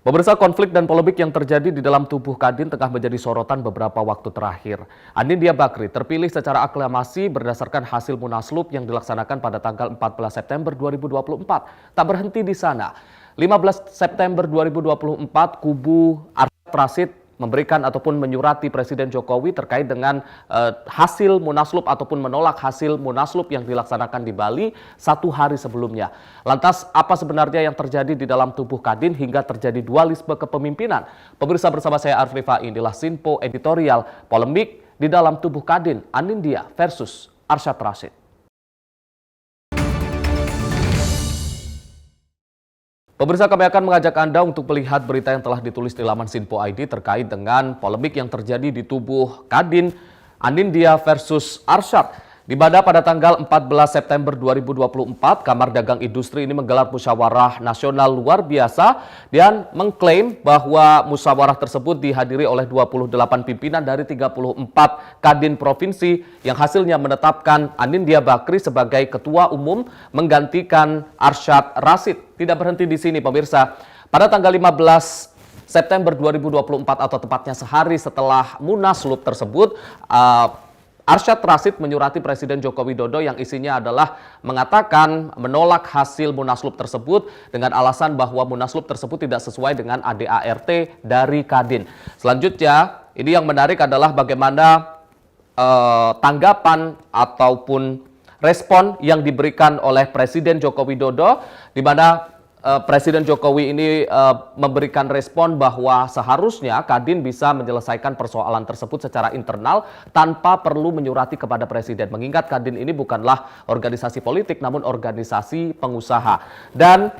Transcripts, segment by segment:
Pemirsa, konflik dan polemik yang terjadi di dalam tubuh Kadin tengah menjadi sorotan beberapa waktu terakhir. Anindya Bakri terpilih secara aklamasi berdasarkan hasil munaslup yang dilaksanakan pada tanggal 14 September 2024. Tak berhenti di sana. 15 September 2024, kubu Arsyad Rashid memberikan ataupun menyurati Presiden Jokowi terkait dengan hasil munaslup ataupun menolak hasil munaslup yang dilaksanakan di Bali satu hari sebelumnya. Lantas apa sebenarnya yang terjadi di dalam tubuh Kadin hingga terjadi dualisme kepemimpinan? Pemirsa, bersama saya Arfrifa, inilah Sinpo Editorial Polemik di dalam tubuh Kadin, Anindya versus Arsyad Rashid. Pemirsa, kami akan mengajak Anda untuk melihat berita yang telah ditulis di laman Sinpo ID terkait dengan polemik yang terjadi di tubuh Kadin, Anindya versus Arsyad. Di mana pada tanggal 14 September 2024, Kamar Dagang Industri ini menggelar musyawarah nasional luar biasa dan mengklaim bahwa musyawarah tersebut dihadiri oleh 28 pimpinan dari 34 Kadin provinsi yang hasilnya menetapkan Anindya Bakri sebagai Ketua Umum menggantikan Arsyad Rashid. Tidak berhenti di sini, pemirsa. Pada tanggal 15 September 2024 atau tepatnya sehari setelah munaslup tersebut, Arsyad Rashid menyurati Presiden Joko Widodo yang isinya adalah mengatakan menolak hasil munaslup tersebut dengan alasan bahwa munaslup tersebut tidak sesuai dengan ADART dari Kadin. Selanjutnya, ini yang menarik adalah bagaimana tanggapan ataupun respon yang diberikan oleh Presiden Joko Widodo, di mana Presiden Jokowi ini memberikan respon bahwa seharusnya Kadin bisa menyelesaikan persoalan tersebut secara internal tanpa perlu menyurati kepada Presiden. Mengingat Kadin ini bukanlah organisasi politik namun organisasi pengusaha. Dan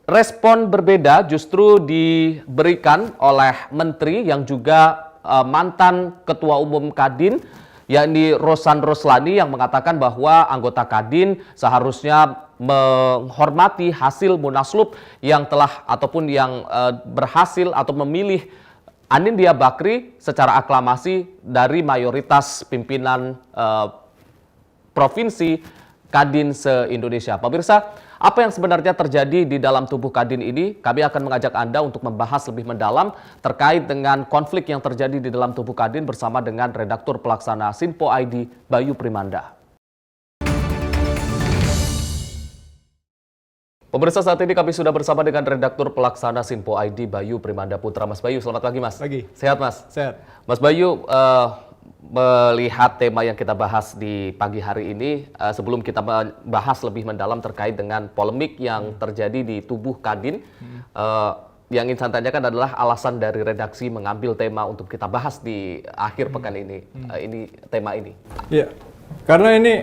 respon berbeda justru diberikan oleh Menteri yang juga mantan Ketua Umum Kadin, yakni Rosan Roslani, yang mengatakan bahwa anggota Kadin seharusnya menghormati hasil munaslup yang telah ataupun yang berhasil atau memilih Anindya Bakri secara aklamasi dari mayoritas pimpinan provinsi Kadin se-Indonesia. Pemirsa, apa yang sebenarnya terjadi di dalam tubuh Kadin ini? Kami akan mengajak Anda untuk membahas lebih mendalam terkait dengan konflik yang terjadi di dalam tubuh Kadin bersama dengan Redaktur Pelaksana Sinpo ID, Bayu Primanda. Pemirsa, saat ini kami sudah bersama dengan Redaktur Pelaksana Sinpo ID, Bayu Primanda Putra. Mas Bayu, selamat pagi, Mas. Pagi. Sehat, Mas? Sehat. Mas Bayu, melihat tema yang kita bahas di pagi hari ini, sebelum kita bahas lebih mendalam terkait dengan polemik yang terjadi di tubuh Kadin, yang ingin saya tanyakan adalah alasan dari redaksi mengambil tema untuk kita bahas di akhir pekan ini, tema ini. Iya, karena ini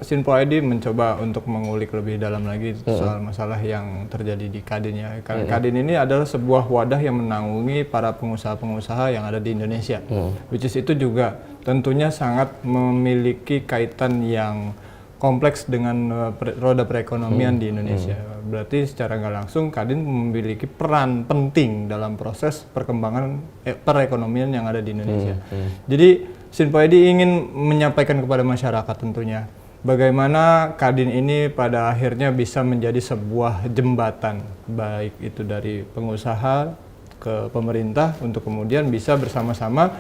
Sinpo ID mencoba untuk mengulik lebih dalam lagi soal masalah yang terjadi di Kadin ya. Karena Kadin ini adalah sebuah wadah yang menanggungi para pengusaha-pengusaha yang ada di Indonesia. Which is itu juga tentunya sangat memiliki kaitan yang kompleks dengan roda perekonomian di Indonesia. Berarti secara nggak langsung Kadin memiliki peran penting dalam proses perkembangan perekonomian yang ada di Indonesia. Jadi Sinpo ID ingin menyampaikan kepada masyarakat tentunya bagaimana Kadin ini pada akhirnya bisa menjadi sebuah jembatan, baik itu dari pengusaha ke pemerintah untuk kemudian bisa bersama-sama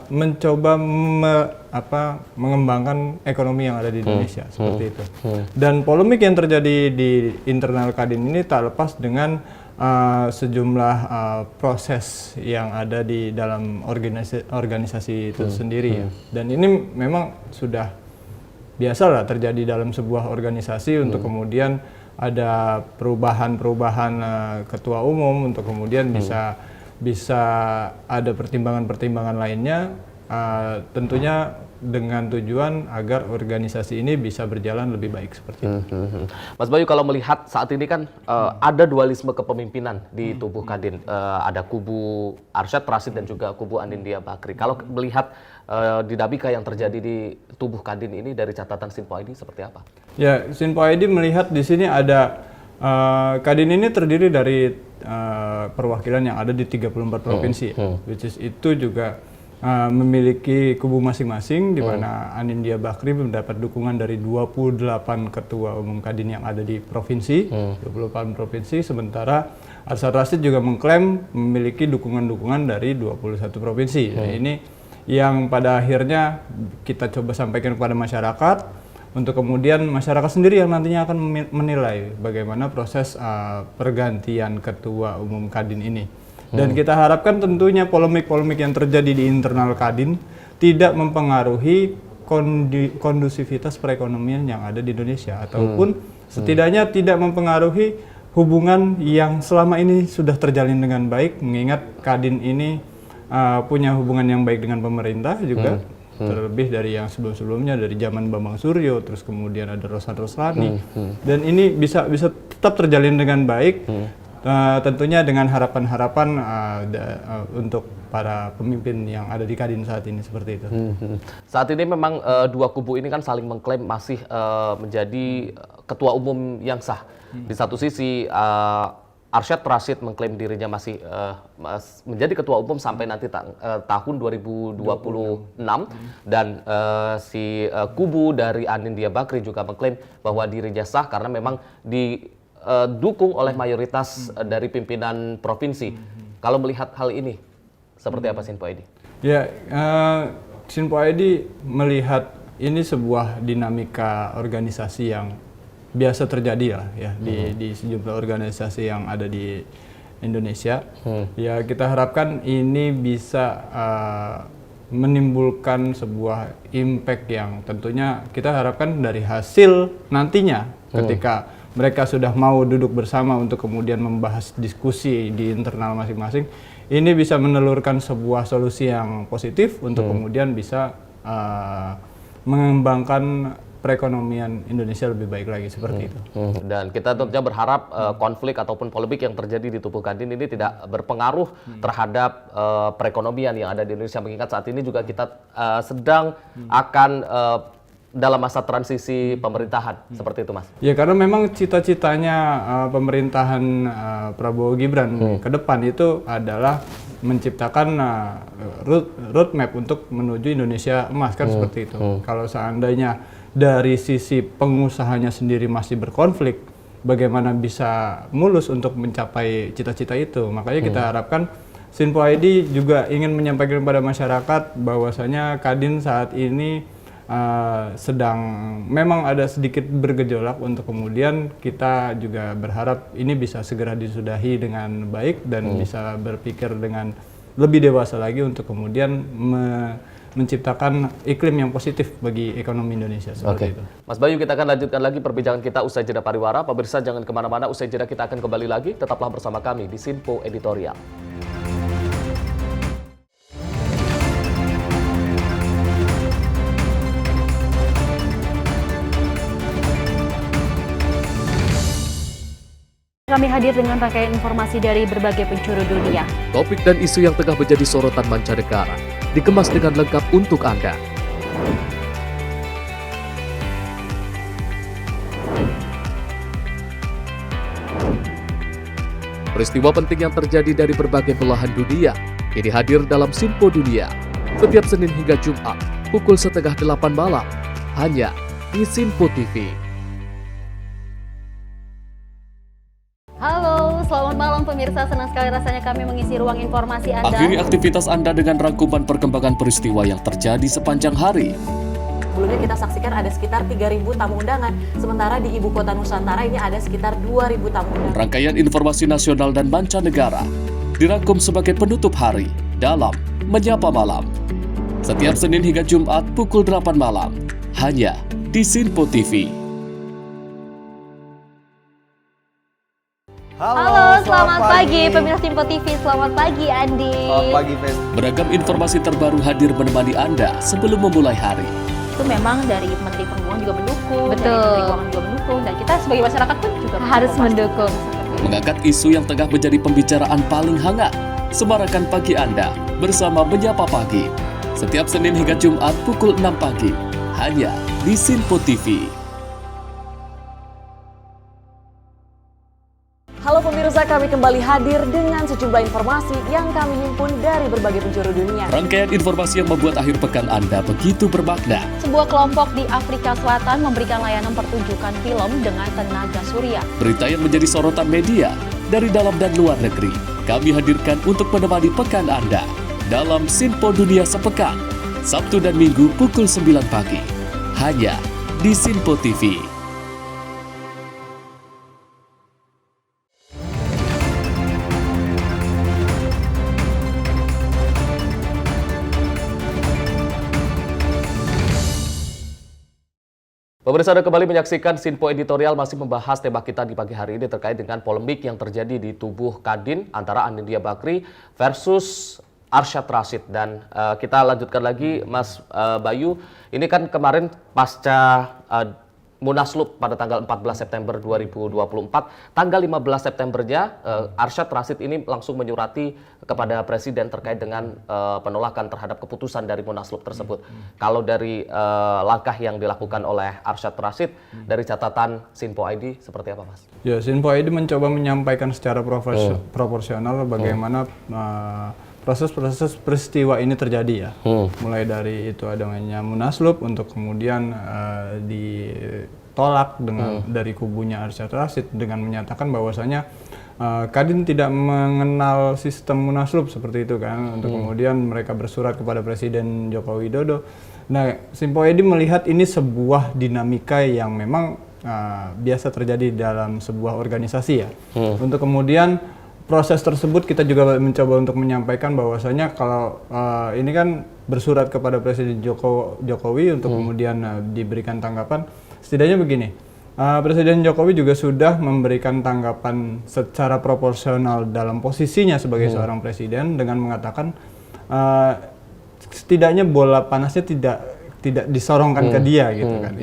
mencoba mengembangkan ekonomi yang ada di Indonesia, seperti itu. Dan polemik yang terjadi di internal Kadin ini tak lepas dengan sejumlah proses yang ada di dalam organisasi itu sendiri ya. Dan ini memang sudah biasa lah terjadi dalam sebuah organisasi untuk kemudian ada perubahan-perubahan ketua umum untuk kemudian bisa ada pertimbangan-pertimbangan lainnya, tentunya dengan tujuan agar organisasi ini bisa berjalan lebih baik seperti itu. Mas Bayu, kalau melihat saat ini kan ada dualisme kepemimpinan di tubuh Kadin, ada kubu Arsyad Rashid dan juga kubu Anindya Bakri. Kalau melihat dinamika yang terjadi di tubuh Kadin ini dari catatan Sinpo ID seperti apa? Ya, Sinpo ID melihat di sini ada Kadin ini terdiri dari perwakilan yang ada di 34 provinsi, which is itu juga memiliki kubu masing-masing, di mana Anindya Bakri mendapat dukungan dari 28 ketua umum Kadin yang ada di provinsi, 28 provinsi, sementara Arsyad Rashid juga mengklaim memiliki dukungan-dukungan dari 21 provinsi. Nah, ini yang pada akhirnya kita coba sampaikan kepada masyarakat, untuk kemudian masyarakat sendiri yang nantinya akan menilai bagaimana proses pergantian ketua umum Kadin ini. Dan kita harapkan tentunya polemik-polemik yang terjadi di internal Kadin tidak mempengaruhi kondusivitas perekonomian yang ada di Indonesia, ataupun setidaknya tidak mempengaruhi hubungan yang selama ini sudah terjalin dengan baik, mengingat Kadin ini punya hubungan yang baik dengan pemerintah juga, terlebih dari yang sebelum-sebelumnya, dari zaman Bambang Suryo, terus kemudian ada Rosan Roslani, dan ini bisa tetap terjalin dengan baik. Tentunya dengan harapan-harapan untuk para pemimpin yang ada di Kadin saat ini, seperti itu. Saat ini memang dua kubu ini kan saling mengklaim masih menjadi ketua umum yang sah. Di satu sisi Arsyad Rashid mengklaim dirinya masih menjadi ketua umum sampai nanti tahun 2026, dan si kubu dari Anindya Bakri juga mengklaim bahwa dirinya sah karena memang didukung oleh mayoritas dari pimpinan provinsi. Kalau melihat hal ini, seperti apa Sinpo Edi? Ya, Sinpo Edi melihat ini sebuah dinamika organisasi yang biasa terjadi lah ya di sejumlah organisasi yang ada di Indonesia. Ya, kita harapkan ini bisa menimbulkan sebuah impact yang tentunya kita harapkan dari hasil nantinya ketika mereka sudah mau duduk bersama untuk kemudian membahas diskusi di internal masing-masing, ini bisa menelurkan sebuah solusi yang positif untuk kemudian bisa mengembangkan perekonomian Indonesia lebih baik lagi, seperti itu. Dan kita tentunya berharap konflik ataupun polemik yang terjadi di tubuh Kadin ini tidak berpengaruh terhadap perekonomian yang ada di Indonesia, mengingat saat ini juga kita sedang akan dalam masa transisi pemerintahan, seperti itu Mas. Ya, karena memang cita-citanya pemerintahan Prabowo Gibran ke depan itu adalah menciptakan roadmap untuk menuju Indonesia emas, kan seperti itu. Kalau seandainya dari sisi pengusahanya sendiri masih berkonflik, bagaimana bisa mulus untuk mencapai cita-cita itu? Makanya kita harapkan Sinpo Edi juga ingin menyampaikan kepada masyarakat bahwasanya Kadin saat ini sedang memang ada sedikit bergejolak, untuk kemudian kita juga berharap ini bisa segera disudahi dengan baik dan bisa berpikir dengan lebih dewasa lagi untuk kemudian menciptakan iklim yang positif bagi ekonomi Indonesia, seperti itu. Mas Bayu, kita akan lanjutkan lagi perbincangan kita usai jeda pariwara. Pemirsa jangan kemana-mana, usai jeda kita akan kembali lagi. Tetaplah bersama kami di Sinpo Editorial. Kami hadir dengan rangkaian informasi dari berbagai penjuru dunia. Topik dan isu yang tengah menjadi sorotan mancanegara dikemas dengan lengkap untuk Anda. Peristiwa penting yang terjadi dari berbagai belahan dunia kini hadir dalam Sinpo Dunia setiap Senin hingga Jumat pukul 7:30 malam hanya di Sinpo TV. Halo, selamat malam pemirsa. Senang sekali rasanya kami mengisi ruang informasi Anda. Akhiri aktivitas Anda dengan rangkuman perkembangan peristiwa yang terjadi sepanjang hari. Sebelumnya kita saksikan ada sekitar 3.000 tamu undangan, sementara di Ibu Kota Nusantara ini ada sekitar 2.000 tamu undangan. Rangkaian informasi nasional dan mancanegara dirangkum sebagai penutup hari dalam Menyapa Malam. Setiap Senin hingga Jumat pukul 8 malam, hanya di Sinpo TV. Halo, selamat pagi pemirsa Sinpo TV. Selamat pagi Andi. Selamat pagi, Fen. Beragam informasi terbaru hadir menemani Anda sebelum memulai hari. Itu memang dari Menteri Perhubungan juga mendukung, Betul. dari Menteri Keuangan juga mendukung, dan kita sebagai masyarakat pun juga harus mendukung. Mengangkat isu yang tengah menjadi pembicaraan paling hangat. Semarakan pagi Anda bersama Menyapa Pagi. Setiap Senin hingga Jumat pukul 6 pagi. Hanya di Sinpo TV. Halo pemirsa, kami kembali hadir dengan sejumlah informasi yang kami himpun dari berbagai penjuru dunia. Rangkaian informasi yang membuat akhir pekan Anda begitu bermakna. Sebuah kelompok di Afrika Selatan memberikan layanan pertunjukan film dengan tenaga surya. Berita yang menjadi sorotan media dari dalam dan luar negeri. Kami hadirkan untuk menemani pekan Anda dalam Sinpo Dunia Sepekan, Sabtu dan Minggu pukul 9 pagi. Hanya di Sinpo TV. Pemirsa, Anda kembali menyaksikan Sinpo Editorial, masih membahas tema kita di pagi hari ini terkait dengan polemik yang terjadi di tubuh Kadin antara Anindya Bakri versus Arsyad Rashid. Dan kita lanjutkan lagi, Mas Bayu. Ini kan kemarin pasca Munaslup pada tanggal 14 September 2024, tanggal 15 Septembernya Arsyad Rashid ini langsung menyurati kepada Presiden terkait dengan penolakan terhadap keputusan dari Munaslup tersebut. Kalau dari langkah yang dilakukan oleh Arsyad Rashid, dari catatan Sinpo ID seperti apa, Mas? Ya, Sinpo ID mencoba menyampaikan secara proporsional bagaimana proses-proses peristiwa ini terjadi ya. Mulai dari itu adanya Munaslup untuk kemudian ditolak dengan dari kubunya Arsyad Rashid dengan menyatakan bahwasanya Kadin tidak mengenal sistem Munaslup seperti itu kan. Untuk kemudian mereka bersurat kepada Presiden Joko Widodo. Nah, Sinpo ID melihat ini sebuah dinamika yang memang biasa terjadi dalam sebuah organisasi ya. Untuk kemudian proses tersebut kita juga mencoba untuk menyampaikan bahwasanya kalau ini kan bersurat kepada Presiden Jokowi untuk kemudian diberikan tanggapan. Setidaknya begini, Presiden Jokowi juga sudah memberikan tanggapan secara proporsional dalam posisinya sebagai seorang presiden dengan mengatakan setidaknya bola panasnya tidak disorongkan ke dia gitu kan.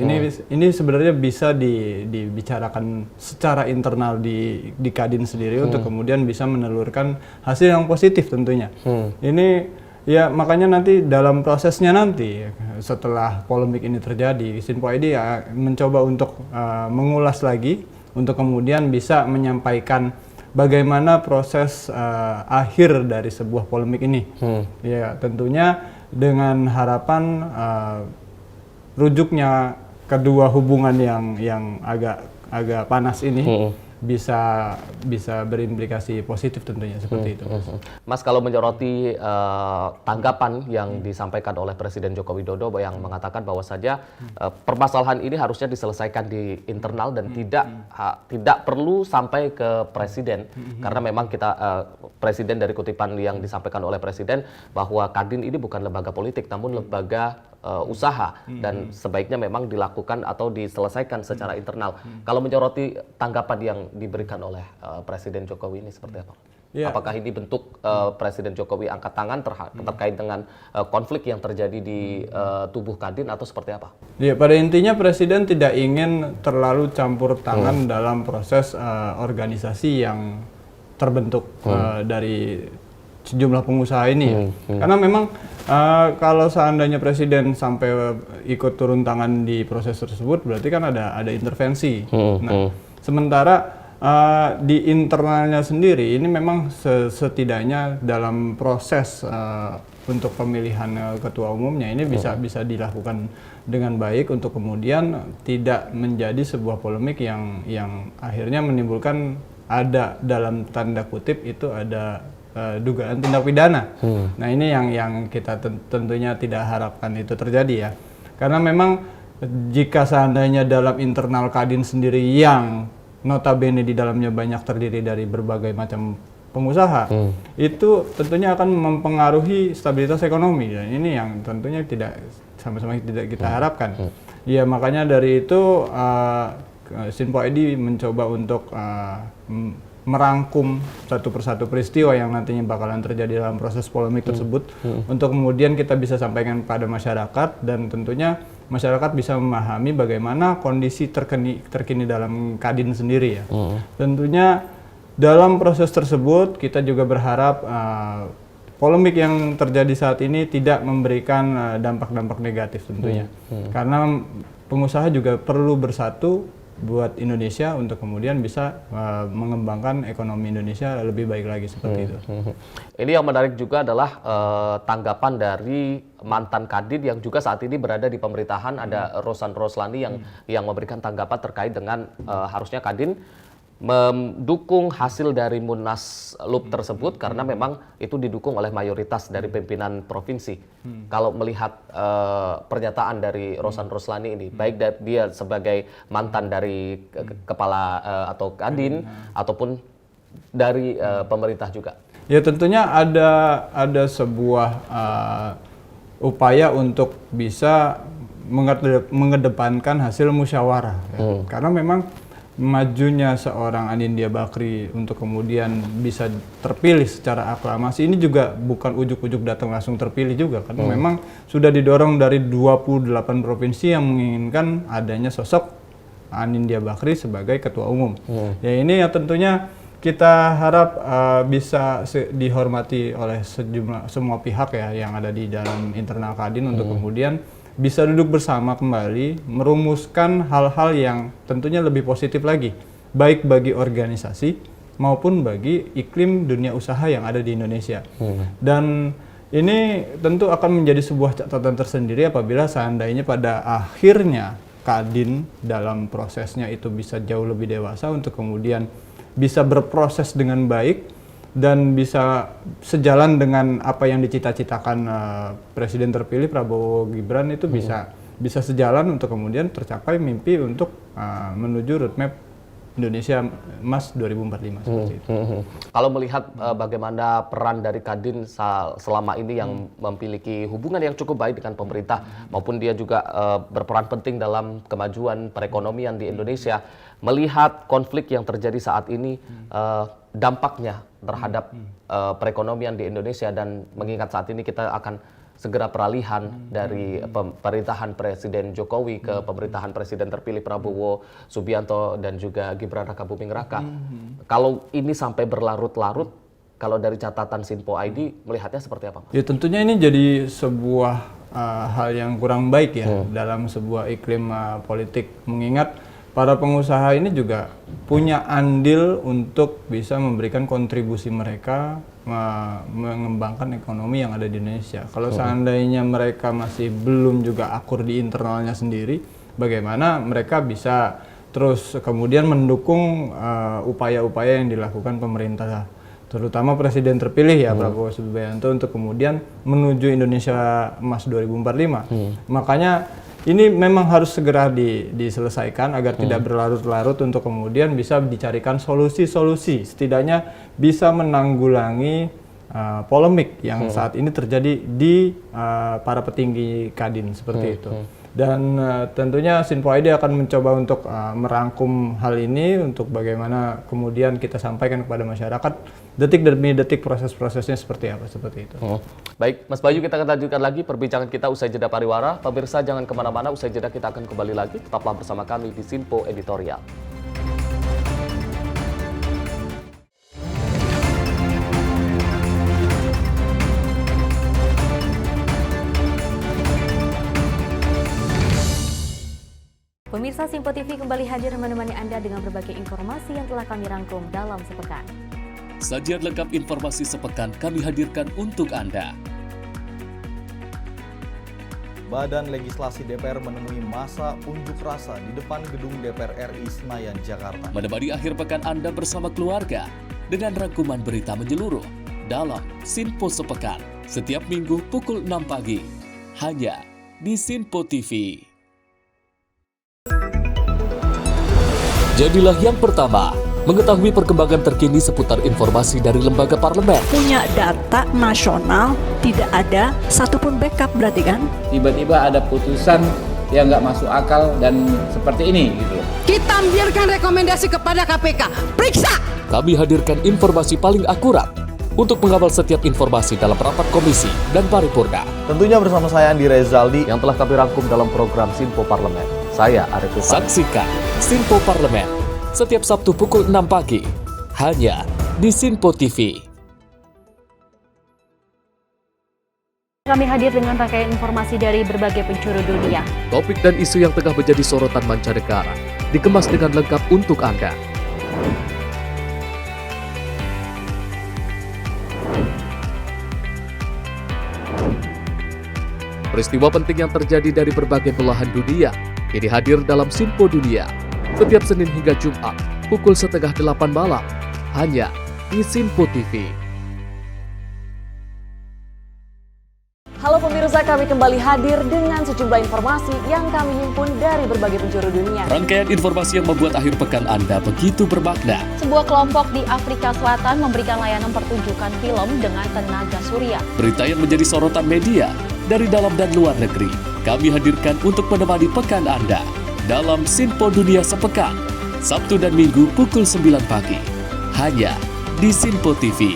Ini sebenarnya bisa dibicarakan secara internal di Kadin sendiri untuk kemudian bisa menelurkan hasil yang positif tentunya. Ini ya makanya nanti dalam prosesnya nanti setelah polemik ini terjadi, Sinpo ID ya mencoba untuk mengulas lagi untuk kemudian bisa menyampaikan bagaimana proses akhir dari sebuah polemik ini. Ya tentunya dengan harapan rujuknya kedua hubungan yang agak panas ini bisa berimplikasi positif tentunya seperti itu. Mas, kalau menyoroti tanggapan yang disampaikan oleh Presiden Joko Widodo yang mengatakan bahwa saja permasalahan ini harusnya diselesaikan di internal dan tidak perlu sampai ke Presiden, karena memang Presiden, dari kutipan yang disampaikan oleh Presiden bahwa Kadin ini bukan lembaga politik namun lembaga usaha dan sebaiknya memang dilakukan atau diselesaikan secara internal. Kalau menyoroti tanggapan yang diberikan oleh Presiden Jokowi ini seperti apa? Ya. Apakah ini bentuk Presiden Jokowi angkat tangan terkait dengan konflik yang terjadi di tubuh Kadin atau seperti apa? Ya, pada intinya Presiden tidak ingin terlalu campur tangan dalam proses organisasi yang terbentuk dari sejumlah pengusaha ini. Karena memang kalau seandainya Presiden sampai ikut turun tangan di proses tersebut, berarti kan ada intervensi. Nah, sementara di internalnya sendiri ini memang setidaknya dalam proses untuk pemilihan ketua umumnya ini bisa dilakukan dengan baik untuk kemudian tidak menjadi sebuah polemik yang akhirnya menimbulkan ada dalam tanda kutip itu ada dugaan tindak pidana. Nah, ini yang kita tentunya tidak harapkan itu terjadi ya. Karena memang jika seandainya dalam internal Kadin sendiri yang notabene di dalamnya banyak terdiri dari berbagai macam pengusaha, itu tentunya akan mempengaruhi stabilitas ekonomi, dan ini yang tentunya tidak sama-sama tidak kita harapkan. Ya, makanya dari itu Sinpo ID mencoba untuk merangkum satu persatu peristiwa yang nantinya bakalan terjadi dalam proses polemik tersebut untuk kemudian kita bisa sampaikan pada masyarakat, dan tentunya masyarakat bisa memahami bagaimana kondisi terkini dalam Kadin sendiri ya. Tentunya dalam proses tersebut kita juga berharap polemik yang terjadi saat ini tidak memberikan dampak-dampak negatif tentunya. Karena pengusaha juga perlu bersatu buat Indonesia untuk kemudian bisa mengembangkan ekonomi Indonesia lebih baik lagi seperti itu. Ini yang menarik juga adalah tanggapan dari mantan Kadin yang juga saat ini berada di pemerintahan, ada Rosan Roslani yang memberikan tanggapan terkait dengan harusnya Kadin mendukung hasil dari Munaslup tersebut karena memang itu didukung oleh mayoritas dari pimpinan provinsi. Kalau melihat pernyataan dari Rosan Roslani ini, baik dia sebagai mantan dari kepala atau Kadin ataupun dari pemerintah juga. Ya tentunya ada sebuah upaya untuk bisa mengedepankan hasil musyawarah, ya. Karena memang majunya seorang Anindya Bakri untuk kemudian bisa terpilih secara aklamasi ini juga bukan ujuk-ujuk datang langsung terpilih juga, karena memang sudah didorong dari 28 provinsi yang menginginkan adanya sosok Anindya Bakri sebagai ketua umum. Ya ini ya tentunya kita harap bisa dihormati oleh semua pihak ya yang ada di dalam internal Kadin untuk kemudian bisa duduk bersama kembali merumuskan hal-hal yang tentunya lebih positif lagi, baik bagi organisasi maupun bagi iklim dunia usaha yang ada di Indonesia. Dan ini tentu akan menjadi sebuah catatan tersendiri apabila seandainya pada akhirnya Kadin dalam prosesnya itu bisa jauh lebih dewasa untuk kemudian bisa berproses dengan baik dan bisa sejalan dengan apa yang dicita-citakan Presiden terpilih Prabowo Gibran itu bisa sejalan untuk kemudian tercapai mimpi untuk menuju roadmap Indonesia Emas 2045 seperti itu. Kalau melihat bagaimana peran dari Kadin selama ini yang memiliki hubungan yang cukup baik dengan pemerintah maupun dia juga berperan penting dalam kemajuan perekonomian di Indonesia, melihat konflik yang terjadi saat ini, dampaknya terhadap perekonomian di Indonesia, dan mengingat saat ini kita akan segera peralihan dari pemerintahan Presiden Jokowi ke pemerintahan Presiden terpilih Prabowo Subianto dan juga Gibran Rakabuming Raka. Kalau ini sampai berlarut-larut, kalau dari catatan Sinpo ID melihatnya seperti apa, Mas? Ya tentunya ini jadi sebuah hal yang kurang baik ya dalam sebuah iklim politik, mengingat para pengusaha ini juga punya andil untuk bisa memberikan kontribusi mereka mengembangkan ekonomi yang ada di Indonesia. Kalau seandainya mereka masih belum juga akur di internalnya sendiri, bagaimana mereka bisa terus kemudian mendukung upaya-upaya yang dilakukan pemerintah, terutama Presiden terpilih ya Prabowo Subianto untuk kemudian menuju Indonesia Emas 2045. Makanya ini memang harus segera diselesaikan agar tidak berlarut-larut untuk kemudian bisa dicarikan solusi-solusi, setidaknya bisa menanggulangi polemik yang saat ini terjadi di para petinggi Kadin seperti itu. Dan tentunya Sinpo ID akan mencoba untuk merangkum hal ini untuk bagaimana kemudian kita sampaikan kepada masyarakat detik demi detik proses-prosesnya seperti apa, seperti itu. Baik, Mas Bayu, kita akan lanjutkan lagi perbincangan kita usai jeda pariwara. Pemirsa jangan kemana-mana, usai jeda kita akan kembali lagi. Tetaplah bersama kami di Sinpo Editorial. Pemirsa Sinpo TV kembali hadir menemani Anda dengan berbagai informasi yang telah kami rangkum dalam sepekan. Sajian lengkap informasi sepekan kami hadirkan untuk Anda. Badan Legislasi DPR menemui masa unjuk rasa di depan gedung DPR RI Senayan, Jakarta. Menemani akhir pekan Anda bersama keluarga dengan rangkuman berita menyeluruh dalam Sinpo Sepekan setiap minggu pukul 6 pagi hanya di Sinpo TV. Jadilah yang pertama mengetahui perkembangan terkini seputar informasi dari lembaga parlemen. Punya data nasional, tidak ada satupun backup berarti kan? Tiba-tiba ada putusan yang nggak masuk akal dan seperti ini gitu. Kita biarkan rekomendasi kepada KPK, periksa! Kami hadirkan informasi paling akurat untuk mengawal setiap informasi dalam rapat komisi dan paripurna. Tentunya bersama saya Andi Rezaldi Yang telah kami rangkum dalam program Sinpo Parlemen. Saya Arif Rifan. Saksikan Sinpo Parlemen setiap Sabtu pukul 6 pagi hanya di Sinpo TV. Kami hadir dengan rangkaian informasi dari berbagai penjuru dunia. Topik dan isu yang tengah menjadi sorotan mancanegara dikemas dengan lengkap untuk Anda. Peristiwa penting yang terjadi dari berbagai belahan dunia ini hadir dalam Sinpo Dunia setiap Senin hingga Jumat pukul 7:30 malam hanya di Sinpo TV. Halo pemirsa, kami kembali hadir dengan sejumlah informasi yang kami himpun dari berbagai penjuru dunia. Rangkaian informasi yang membuat akhir pekan Anda begitu bermakna. Sebuah kelompok di Afrika Selatan memberikan layanan pertunjukan film dengan tenaga surya. Berita yang menjadi sorotan media dari dalam dan luar negeri kami hadirkan untuk menemani pekan Anda dalam Sinpo Dunia Sepekan, Sabtu dan Minggu pukul 9 pagi, hanya di Sinpo TV.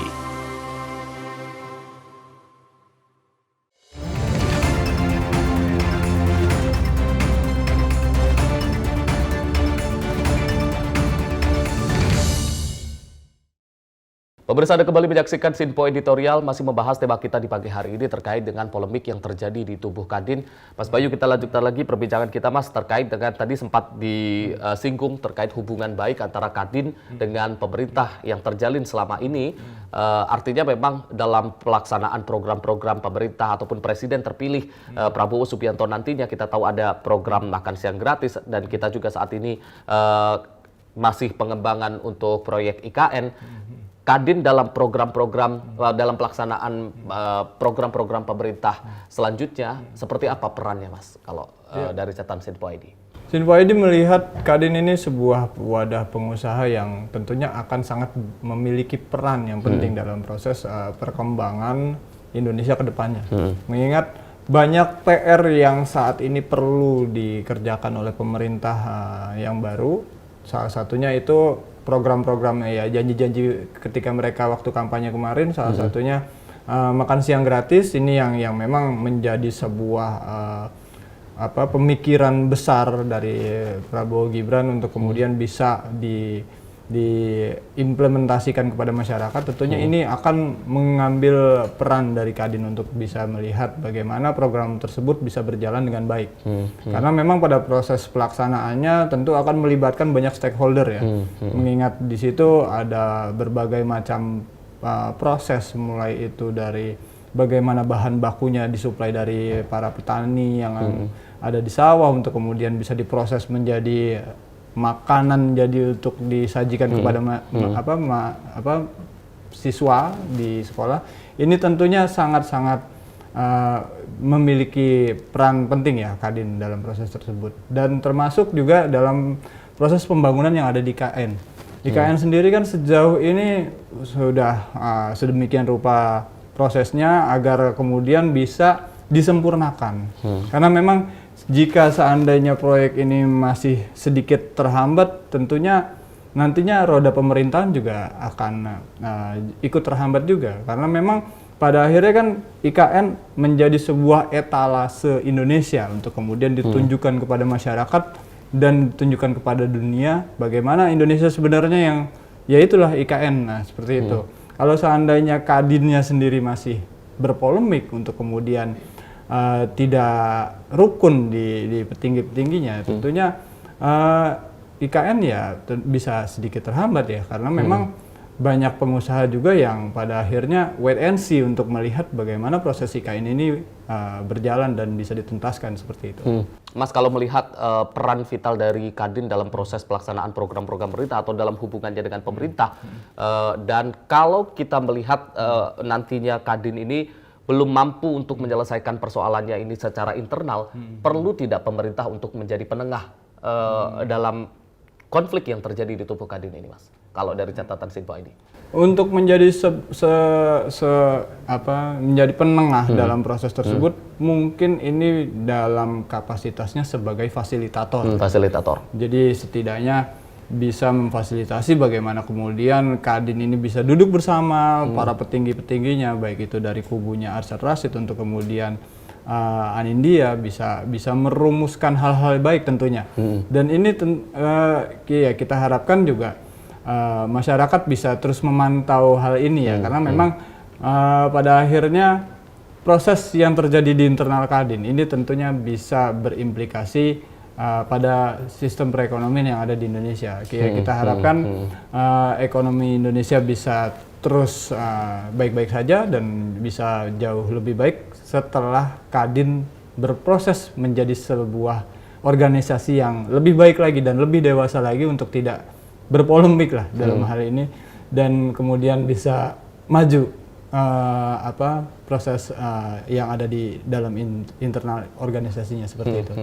Pemirsa, Anda kembali menyaksikan Sinpo Editorial, masih membahas tema kita di pagi hari ini terkait dengan polemik yang terjadi di tubuh Kadin. Mas Bayu, kita lanjutkan lagi perbincangan kita, Mas, terkait dengan tadi sempat disinggung terkait hubungan baik antara Kadin dengan pemerintah yang terjalin selama ini. Artinya memang dalam pelaksanaan program-program pemerintah ataupun presiden terpilih Prabowo Subianto nantinya kita tahu ada program makan siang gratis, dan kita juga saat ini masih pengembangan untuk proyek IKN. Kadin dalam program-program, dalam pelaksanaan program-program pemerintah selanjutnya, seperti apa perannya, Mas, kalau dari catatan Sinpo ID? Sinpo ID melihat Kadin ini sebuah wadah pengusaha yang tentunya akan sangat memiliki peran yang penting dalam proses perkembangan Indonesia ke depannya. Mengingat banyak PR yang saat ini perlu dikerjakan oleh pemerintah yang baru, salah satunya itu program-program ya janji-janji ketika mereka waktu kampanye kemarin, salah satunya makan siang gratis. Ini yang memang menjadi sebuah pemikiran besar dari Prabowo Gibran untuk kemudian bisa diimplementasikan kepada masyarakat. Tentunya ini akan mengambil peran dari Kadin untuk bisa melihat bagaimana program tersebut bisa berjalan dengan baik. Karena memang pada proses pelaksanaannya tentu akan melibatkan banyak stakeholder ya. Mengingat di situ ada berbagai macam proses, mulai itu dari bagaimana bahan bakunya disuplai dari para petani yang ada di sawah untuk kemudian bisa diproses menjadi makanan, jadi untuk disajikan kepada siswa di sekolah. Ini tentunya sangat-sangat memiliki peran penting ya Kadin dalam proses tersebut, dan termasuk juga dalam proses pembangunan yang ada di IKN. IKN sendiri kan sejauh ini sudah sedemikian rupa prosesnya agar kemudian bisa disempurnakan. Karena memang jika seandainya proyek ini masih sedikit terhambat, tentunya nantinya roda pemerintahan juga akan ikut terhambat juga. Karena memang pada akhirnya kan IKN menjadi sebuah etalase Indonesia untuk kemudian ditunjukkan kepada masyarakat dan ditunjukkan kepada dunia bagaimana Indonesia sebenarnya, yang ya itulah IKN. Nah, seperti itu. Kalau seandainya Kadinnya sendiri masih berpolemik untuk kemudian tidak rukun di petinggi-petingginya, tentunya IKN ya bisa sedikit terhambat ya, karena memang banyak pengusaha juga yang pada akhirnya wait and see untuk melihat bagaimana proses IKN ini berjalan dan bisa dituntaskan seperti itu. Mas, kalau melihat peran vital dari Kadin dalam proses pelaksanaan program-program pemerintah atau dalam hubungannya dengan pemerintah, dan kalau kita melihat nantinya Kadin ini belum mampu untuk menyelesaikan persoalannya ini secara internal, perlu tidak pemerintah untuk menjadi penengah dalam konflik yang terjadi di tubuh Kadin ini, Mas? Kalau dari catatan Sinpo ID. Untuk menjadi menjadi penengah dalam proses tersebut, mungkin ini dalam kapasitasnya sebagai fasilitator. Fasilitator. Jadi setidaknya bisa memfasilitasi bagaimana kemudian Kadin ini bisa duduk bersama para petinggi-petingginya, baik itu dari kubunya Arsyad Rashid untuk kemudian Anindya bisa merumuskan hal-hal baik tentunya. Dan ini ya kita harapkan juga masyarakat bisa terus memantau hal ini ya, karena memang pada akhirnya proses yang terjadi di internal Kadin ini tentunya bisa berimplikasi pada sistem perekonomian yang ada di Indonesia. Kita harapkan ekonomi Indonesia bisa terus baik-baik saja dan bisa jauh lebih baik setelah Kadin berproses menjadi sebuah organisasi yang lebih baik lagi dan lebih dewasa lagi untuk tidak berpolemik lah dalam hal ini, dan kemudian bisa maju proses yang ada di dalam internal organisasinya seperti itu.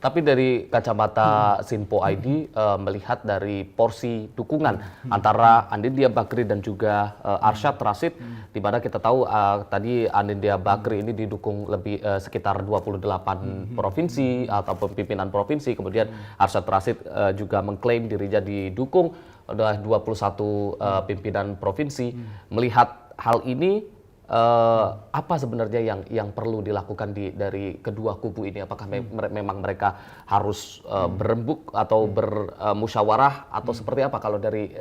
Tapi dari kacamata Sinpo ID melihat dari porsi dukungan antara Anindya Bakri dan juga Arsyad Rashid, di mana kita tahu tadi Anindya Bakri ini didukung lebih sekitar 28 provinsi atau pimpinan provinsi, kemudian Arsyad Rashid juga mengklaim dirinya didukung oleh 21 pimpinan provinsi. Melihat hal ini, apa sebenarnya yang perlu dilakukan dari kedua kubu ini? Apakah memang mereka harus berembuk atau bermusyawarah atau seperti apa kalau dari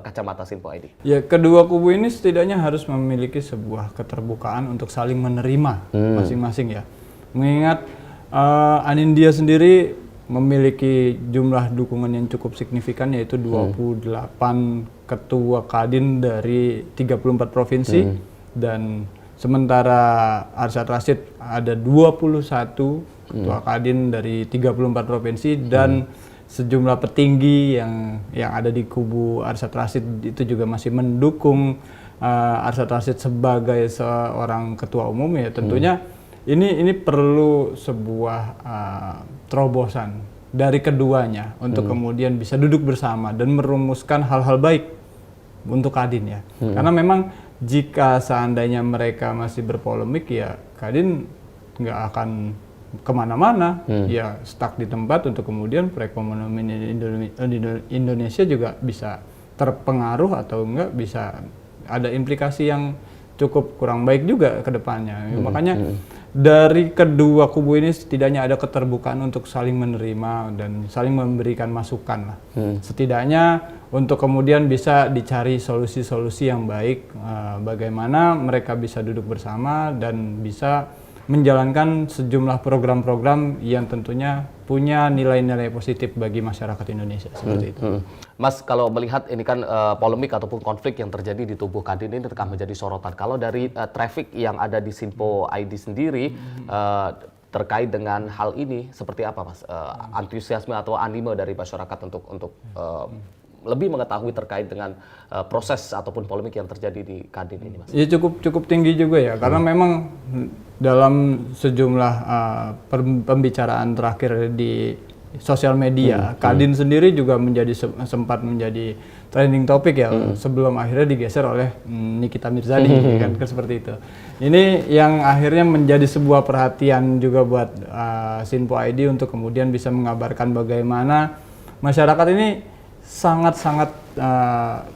kacamata Sinpo ID? Ya, kedua kubu ini setidaknya harus memiliki sebuah keterbukaan untuk saling menerima masing-masing ya. Mengingat Anindya sendiri memiliki jumlah dukungan yang cukup signifikan, yaitu 28 ketua Kadin dari 34 provinsi, dan sementara Arsyad Rashid ada 21 ketua Kadin dari 34 provinsi, dan sejumlah petinggi yang ada di kubu Arsyad Rashid itu juga masih mendukung Arsyad Rashid sebagai seorang ketua umum. Ya tentunya ini perlu sebuah terobosan dari keduanya untuk kemudian bisa duduk bersama dan merumuskan hal-hal baik untuk Kadin ya. Karena memang jika seandainya mereka masih berpolemik, ya Kadin nggak akan kemana-mana, ya stuck di tempat untuk kemudian perekonomian Indonesia juga bisa terpengaruh atau enggak bisa ada implikasi yang cukup kurang baik juga ke depannya. Makanya dari kedua kubu ini setidaknya ada keterbukaan untuk saling menerima dan saling memberikan masukan lah. Setidaknya untuk kemudian bisa dicari solusi-solusi yang baik, bagaimana mereka bisa duduk bersama dan bisa menjalankan sejumlah program-program yang tentunya punya nilai-nilai positif bagi masyarakat Indonesia seperti itu. Mas, kalau melihat ini kan polemik ataupun konflik yang terjadi di tubuh Kadin ini tengah menjadi sorotan. Kalau dari traffic yang ada di Sinpo ID sendiri terkait dengan hal ini seperti apa, Mas? Antusiasme atau anime dari masyarakat untuk lebih mengetahui terkait dengan proses ataupun polemik yang terjadi di Kadin ini, Mas? Ya cukup tinggi juga ya, karena memang dalam sejumlah pembicaraan terakhir di sosial media, Kadin sendiri juga sempat menjadi trending topik ya, sebelum akhirnya digeser oleh Nikita Mirzani, kan seperti itu. Ini yang akhirnya menjadi sebuah perhatian juga buat Sinpo ID untuk kemudian bisa mengabarkan bagaimana masyarakat ini sangat-sangat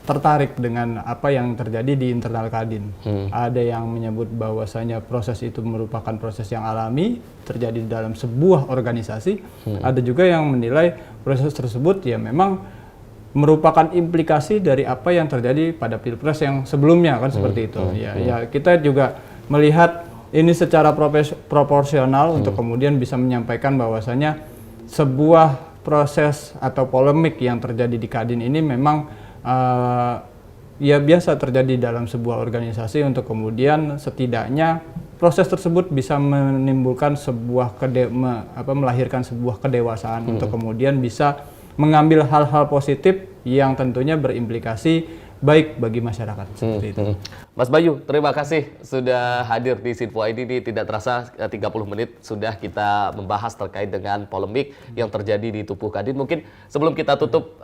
tertarik dengan apa yang terjadi di internal Kadin. Ada yang menyebut bahwasanya proses itu merupakan proses yang alami terjadi dalam sebuah organisasi. Ada juga yang menilai proses tersebut ya memang merupakan implikasi dari apa yang terjadi pada Pilpres yang sebelumnya, kan seperti itu. Ya kita juga melihat ini secara proporsional untuk kemudian bisa menyampaikan bahwasanya sebuah proses atau polemik yang terjadi di Kadin ini memang ya biasa terjadi dalam sebuah organisasi, untuk kemudian setidaknya proses tersebut bisa menimbulkan sebuah melahirkan sebuah kedewasaan untuk kemudian bisa mengambil hal-hal positif yang tentunya berimplikasi baik bagi masyarakat seperti itu. Mas Bayu, terima kasih sudah hadir di Sinpo ID. Ini tidak terasa 30 menit sudah kita membahas terkait dengan polemik yang terjadi di tubuh Kadin. Mungkin sebelum kita tutup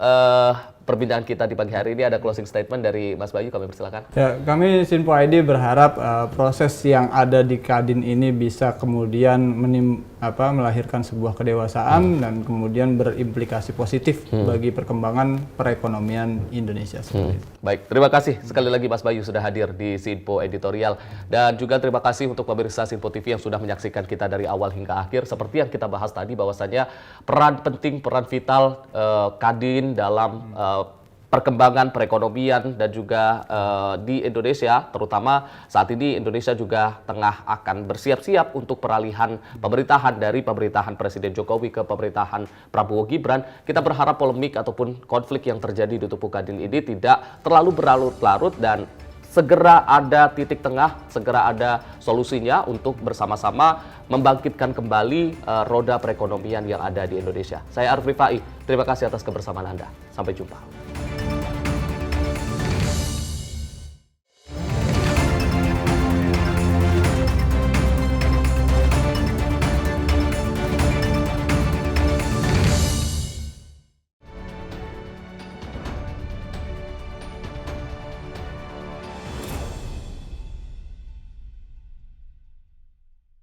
perbincangan kita di pagi hari ini, ada closing statement dari Mas Bayu, kami persilakan. Ya, kami Sinpo ID berharap proses yang ada di Kadin ini bisa kemudian melahirkan sebuah kedewasaan dan kemudian berimplikasi positif bagi perkembangan perekonomian Indonesia seperti itu. Baik, terima kasih sekali lagi Mas Bayu sudah hadir di Sinpo Editorial, dan juga terima kasih untuk pemirsa Sinpo TV yang sudah menyaksikan kita dari awal hingga akhir. Seperti yang kita bahas tadi bahwasanya peran penting, peran vital Kadin dalam perkembangan perekonomian dan juga di Indonesia, terutama saat ini Indonesia juga tengah akan bersiap-siap untuk peralihan pemerintahan dari pemerintahan Presiden Jokowi ke pemerintahan Prabowo Gibran. Kita berharap polemik ataupun konflik yang terjadi di tubuh Kadin ini tidak terlalu berlarut-larut dan segera ada titik tengah, segera ada solusinya untuk bersama-sama membangkitkan kembali roda perekonomian yang ada di Indonesia. Saya Arif Rifai, terima kasih atas kebersamaan Anda. Sampai jumpa.